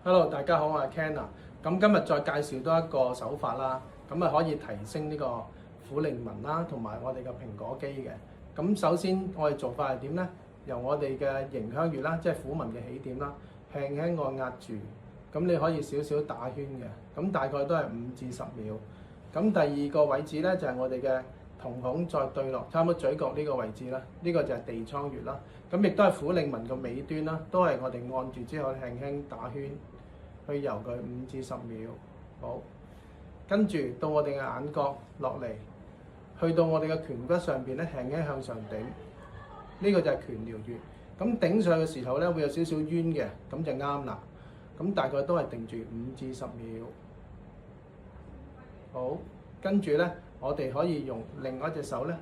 Hello，大家好，我係 Ken 啊。咁今日再介紹多一個手法啦，咁啊可以提升呢個苦靈紋啦，同埋我哋嘅蘋果肌嘅。咁首先我哋做法係點咧？由我哋嘅迎香穴啦，即係苦紋嘅起點啦，輕輕按壓住。咁你可以少少打圈嘅，咁大概都係5至10秒。咁第二個位置咧就係我哋嘅瞳孔再對落，差唔多嘴角呢個位置啦。呢個就係地倉穴啦。咁亦都係苦靈紋嘅尾端啦，都係我哋按住之後輕輕打圈。去游佢5至10秒，好。跟住到我哋嘅眼角落嚟，去到我哋嘅顴骨上邊咧，輕輕向上頂。呢個就係顴髎穴。咁頂上嘅時候咧，會有少少冤嘅，咁就啱啦。咁大概都係定住5至10秒。好，跟住咧，我哋可以用另外一隻手咧，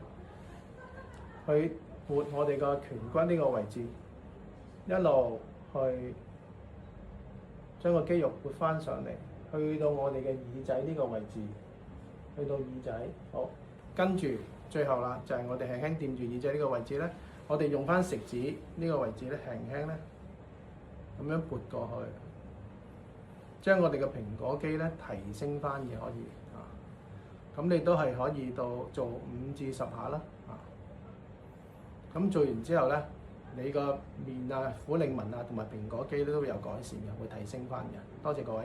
去撥我哋個顴骨呢個位置，一路去。將個肌肉撥翻上嚟，去到我哋嘅耳仔呢個位置，去到耳仔，好，跟住最後啦，就係我哋輕輕掂住耳仔呢個位置咧，我哋用翻食指呢個位置咧，輕輕咧咁樣撥過去，將我哋嘅蘋果肌咧提升翻嘅可以啊，咁你都係可以到做5至10下啦啊，咁做完之後咧。你個面啊、苦靈紋啊同埋蘋果肌都會有改善嘅，會提升翻嘅。多謝各位。